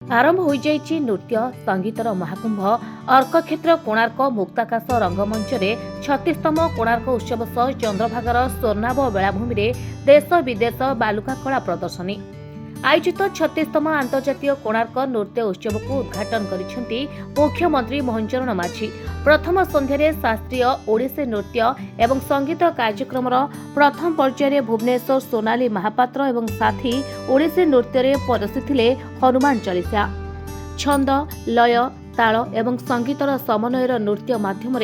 आरंभ हो जाइछि नृत्य संगीतर महाकुंभ अर्कक्षेत्र कोणार्क मुक्ताकाश रंगमंच रे 36तम कोणार्क उत्सव सह चंद्रभागार स्वर्णाभ बेलाभूमि रे देश विदेश बालुका कला प्रदर्शनी आयोजित 36तम अंतर्जातीय कोणार्क नृत्य उत्सव को उद्घाटन करिसेंती मुख्यमंत्री मोहन चरण माझी। प्रथम संध्यारे शास्त्रीय ओडिसी नृत्य एवं संगीत कार्यक्रम प्रथम पर्यायर भुवनेश्वर सोनाली महापात्र एवं साथी ओडिसी नृत्य रे परसिथिले हनुमान चालीसा छंद लय ताल एवं संगीतर समन्वयर नृत्य माध्यम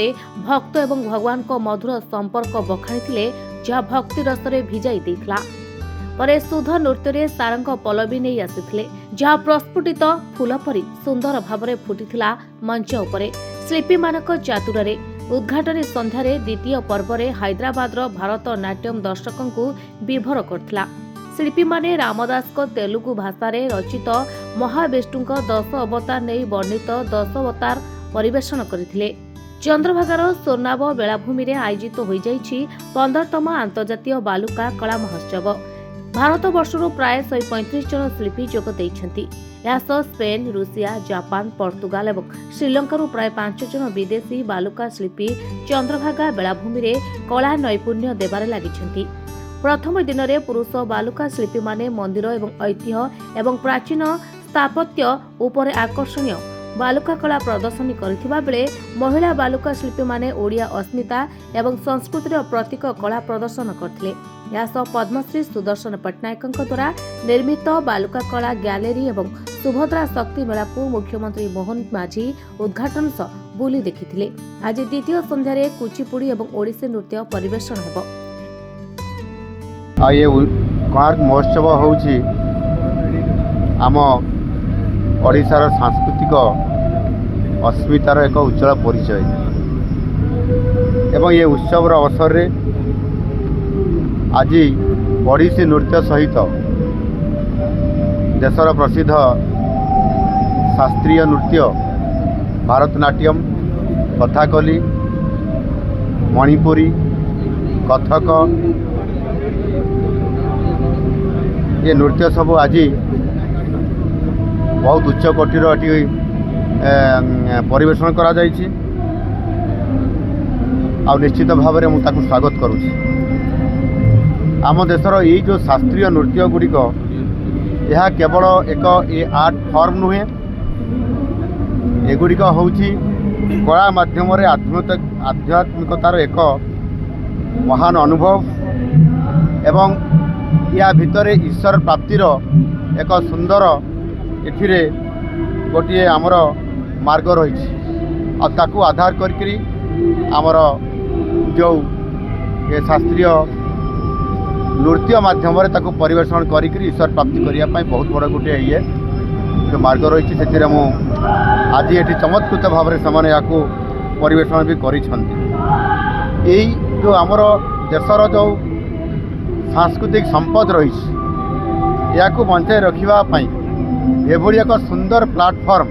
भक्त एवं भगवान को मधुर संपर्क बखाणी जहाँ भक्ति रसरे भिजाई देइथिला। परे सुध नृत्य सारंग पलवी नहीं आसी जहाँ प्रस्फुटित फूल परी सुंदर भाव फुटिथिला मंच उपरे शिल्पी मानक चातुरे उद्घाटन संध्यारे द्वितीय पर्व हैदराबाद भारत नाट्यम दर्शकों को विभोर करथिला। शिल्पी माने रामदास को तेलुगु भाषा रे रचित महाविष्णु 10 अवतार नहीं वर्णित 10 अवतार परिवेषण करथिले। चंद्रभागार स्वर्णाभ बेलाभूमि आयोजित हो जाइछि 15तम अंतर्जातीय बालुका कला महोत्सव। भारत वर्षर प्राय 135 जन शिल्पी जोग देइछन्ति। स्पेन रूसिया जापान पर्तुगाल और श्रीलंकार प्राय 5 जन विदेशी बालुका शिल्पी चंद्रभागा बेलाभूमि रे कला नैपुण्य देबारे लागिछन्ति। प्रथम दिन में पुरुष बालुका शिल्पी माने मंदिर एवं ऐतिह्य एवं प्राचीन स्थापत्य उपर आकर्षणीय बालुका कला प्रदर्शनी करथिबा बेले महिला बालुका शिल्पी माने ओडिया अस्मिता एवं संस्कृतिर प्रतीक कला प्रदर्शन करथिले। यासह पद्मश्री सुदर्शन पट्टनायक द्वारा निर्मित बालुका कला गैलेरी एवं सुभद्रा शक्ति मेला को मुख्यमंत्री मोहन माझी उद्घाटन सह बुली देखिथिले। आज द्वितीय संध्यारे कुचिपुड़ी एवं ओडिसी नृत्य परिवेषण हेबो। ये कोणार्क महोत्सव होउछि आम ओडिशार सांस्कृतिक अस्मितार एक उज्जवल परिचय एवं ये उत्सव अवसर रे आज ओडिसी नृत्य सहित देशर प्रसिद्ध शास्त्रीय नृत्य भारतनाट्यम कथाकली मणिपुरी कथक ये नृत्य सब आज बहुत उच्च कोटीर परिवेषण करा जाइछि। आ निश्चित भाव में मुझे स्वागत करुछि। आम देशर ये जो शास्त्रीय नृत्य गुड़िक यह केवल एक आर्ट फॉर्म नुहे, एगुड़िक होउछि कला माध्यम आध्यात्मिकतार एक महान अनुभव एवं या भितर ईश्वर प्राप्तिर एक सुंदर एथिरे गोटे आमर मार्ग रही ताकू आधार करी आमर जो ये शास्त्रीय नृत्य माध्यम ताकू परिवेषण करी ईश्वर प्राप्ति करने बहुत बड़ गोटे ये जो मार्ग रही से आज ये चमत्कृत भाव में से या परिवेषण भी करी जो आमर देशर जो सांस्कृतिक संपद रही या बंचाई रखापी एभली एक सुंदर प्लाटफर्म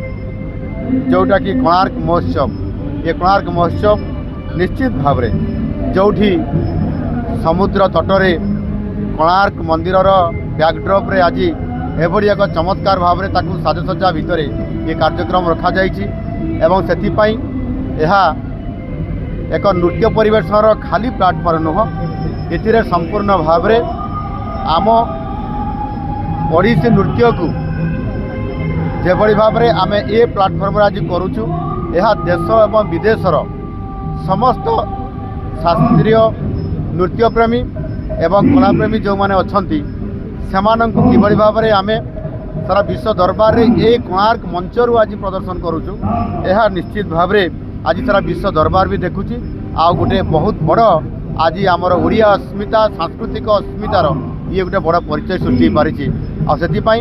जोटा कि कोणार्क महोत्सव। ये कोणार्क महोत्सव निश्चित भाव में जोठी समुद्र तटरे कोणार्क मंदिर बैकड्रप रे आज एभली एक चमत्कार भाव में ताकू साजसज्जा भितर ये कार्यक्रम रखा जाइछि एवं सेथिपाई यह एक नृत्य परिवेषण खाली प्लाटफर्म नुह, एथिरे संपूर्ण भाव में आम ओडिसी नृत्य को जेभली भाव में आम ए प्लाटफर्म आज करुचु यह देश एवं विदेशर समस्त शास्त्रीय नृत्य प्रेमी एवं कलाप्रेमी जो मैंने अच्छी से किभली भाव में आम सारा विश्व दरबार रे ए कोणार्क मंचरू आज प्रदर्शन करुचु यह निश्चित भाव में आज सारा विश्व दरबार भी देखुची आ गोटे बहुत बड़ आज आमर ओडिया अस्मिता सांस्कृतिक अस्मितार ये गोटे बड़ परिचय सृष्टि पारिछि। आ सेतिपाई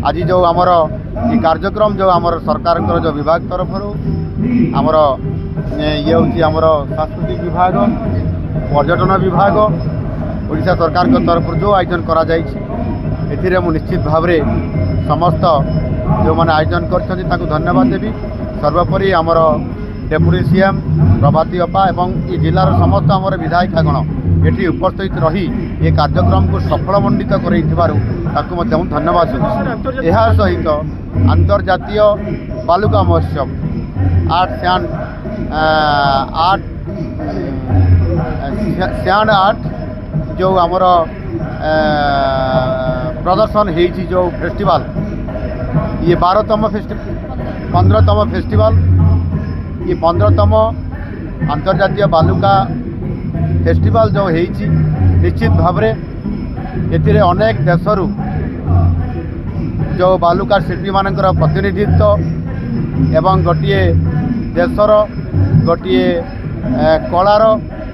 आज जो आमर ये कार्यक्रम जो आमर सरकार जो विभाग तरफ आमर ये होची आमर सांस्कृतिक विभाग पर्यटन विभाग ओडिशा सरकार तरफ जो आयोजन करा जाइछि एथिरे मु निश्चित भाव में समस्त जो मैंने आयोजन कर धन्यवाद देवी। सर्वोपरि आमर डेपुटी सीएम प्रभाती अपा एवं ये जिलार समस्त आमर विधायिकागण ये उपस्थित रही ये कार्यक्रम को सफल मंडित कर धन्यवाद देउछि। यह सहित अंतर्जातीय बालुका महोत्सव सैंड आर्ट जो आमर प्रदर्शन होती जो फेस्टिवल ये 12तम 15तम फेस्टिवल ये 15तम अंतर्जातीय बालुका फेस्टिवल जो होती निश्चित भाव में अनेक देशरू जो बालुका शिल्पी मानकर प्रतिनिधित्व एवं गोटे देशर गोटे कलार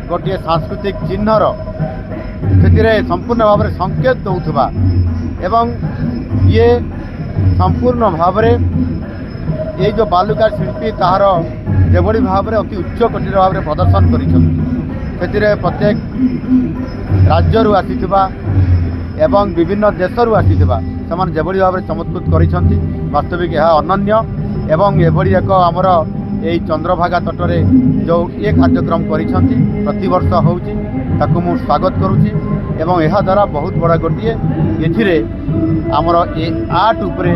गोटे सांस्कृतिक चिन्हर से संपूर्ण भाव में संकेत दौथुबा एवं ये संपूर्ण भाव में ये जो बालुका शिल्पी ताहार जेभली भाव में अति उच्च कोटीर भाव में प्रदर्शन कर प्रत्येक राज्यरू आसीथिबा एवं विभिन्न देशरू आसीथिबा समान जेभली भाव में चमत्कृत करिसंती वास्तविक यह अनन्य एवं एभली एक आमर यही चंद्रभागा तटरे जो ये कार्यक्रम करिसंती प्रतिवर्ष होउची ताकू मु स्वागत करुची एवं यह द्वारा बहुत बड़ा गोटे एथिरे आमर ए आर्ट उपरे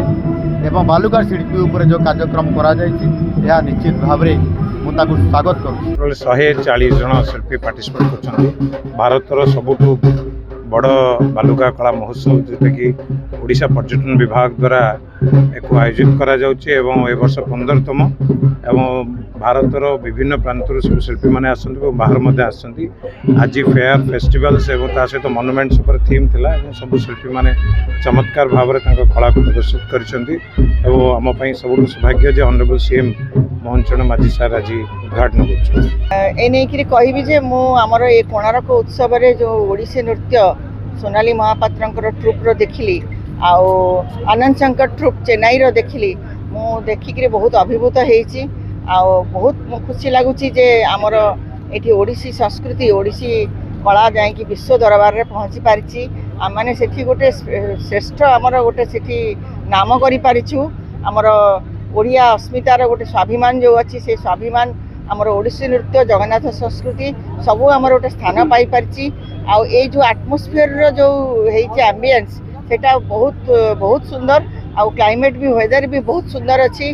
एवं बालुका शिल्पी उपरे जो कार्यक्रम करा जायछि यह निश्चित भाव में मुझे स्वागत करुँ 140 जन शिल्पी पार्टिसिपेट कर भारतर सबुठु बड़ बालुका कला महोत्सव जोटा कि ओडिशा पर्यटन विभाग द्वारा एक आयोजित करा जाउछि एवं ए वर्ष 15तम एवं भारतर विभिन्न प्रांतर सब शिल्पी मैंने आसंती बाहर मध्य आसंती आज फेयर फेस्टिवल्स एवं ता सहित मनुमेंट्स पर थीम थिला एवं सब शिल्पी मैंने चमत्कार भाव में कला को प्रदर्शित करिसेंती एवं आम पई सबुठु सौभाग्य जे ऑनरेबल सीएम मोहन चरण माझी सार आज उद्घाटन कर कहबी जे मु आमर ए कोणार्क उत्सव रे जो ओडिसी नृत्य सोनाली महापात्र ट्रुप्र देखिली आउ आनंद शंकर ट्रुप चेन्नई रो देखिली मु देखिक बहुत अभिभूत होइछि आउ बहुत खुशी लगुच जे आमर एठी ओडिसी संस्कृति ओडिसी कला जाकि विश्व दरबार रे पहुँची पारिछि आम मैंने सेठी गोटे श्रेष्ठ आमर गोटे सेठी नाम करि पारिछु आमर ओडिया अस्मितार गोटे स्वाभिमान जो अच्छी से स्वाभिमान आमर ओडिसी नृत्य जगन्नाथ संस्कृति सबू आमर गोटे स्थान पाई पारिछि आउ ए जो एटमॉस्फेयर जो होइछि एम्बियंस सेटा बहुत बहुत सुंदर आउ क्लाइमेट भी वेदर भी बहुत सुंदर अच्छी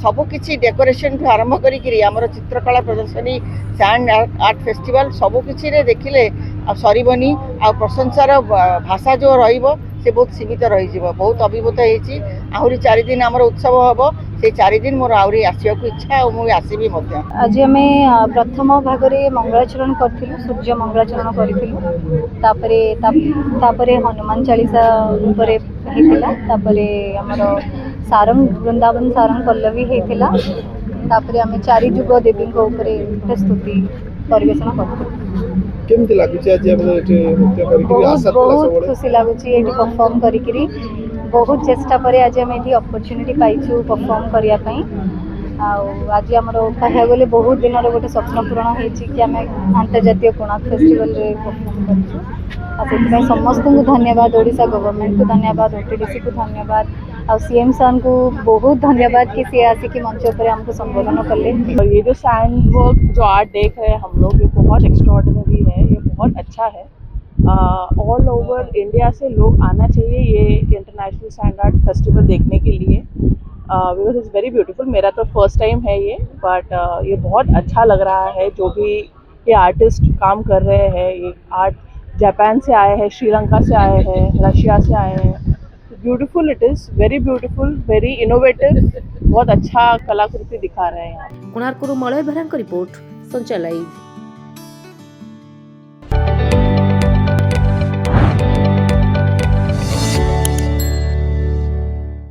सबु किछि डेकोरेशन ठू आरंभ करी आमर चित्रकला प्रदर्शनी सैंड आर्ट फेस्टिवल सबु किछि रे देखिले आ सरीबनी आ प्रशंसार भाषा जो रहिबो से बहुत सीमित रही बहुत अभिभूत होइछि आहुरी 4 दिन आमर उत्सव हबो से 4 दिन मोर आहुरी आसियाकु इच्छा और मु आसीबी मध्य आज आमे प्रथम भागरे मंगलाचरण करथिलु सूर्य मंगलाचरण करथिलु तापरे हनुमान चालीसा उपरे हेतिला तापरे हमर सारंग वृंदावन सारंग पल्लवी हेतिला तापरे आमे 4 जुग देवी को उपरे स्तुति परिवेषण करथिलु केमती लागुची आज आपण एटे नृत्य करिकरी आशा बहुत खुशी लागुची एटी परफॉर्म करिकरी बहुत चेष्टा पर आज आम ये अपॉर्चुनिटी पाइछु परफॉर्म करिया पई आज आमर कह गले बहुत दिन गोटे स्वप्न पूरण होती कि आम अंतर्जातीय कोणार्क फेस्टिवल रे परफॉर्म कर समस्त को धन्यवाद ओडिशा गवर्नमेंट को धन्यवाद ओटीडीसी को धन्यवाद और सीएम सर को बहुत धन्यवाद कि सी आसिक मंच पर हमको संबोधन कले। ये जो सैंड वर्क जो आर्ट देख रहे हैं हम लोग ये बहुत एक्स्ट्रॉर्डिनरी है, ये बहुत अच्छा है। ऑल ओवर इंडिया से लोग आना चाहिए ये इंटरनेशनल सैंड आर्ट फेस्टिवल देखने के लिए बिकॉज इट्स वेरी ब्यूटीफुल। मेरा तो फर्स्ट टाइम है ये बट ये बहुत अच्छा लग रहा है। जो भी ये आर्टिस्ट काम कर रहे हैं, ये आर्ट जापान से आए हैं, श्रीलंका से आए हैं, रशिया से आए हैं। Beautiful, it is very beautiful, very innovative, बहुत अच्छा कलाकृति दिखा रहे हैं यहाँ। कोणार्कରୁ ମଳୟ ବେହେରାଙ୍କ रिपोर्ट संचार लाइव।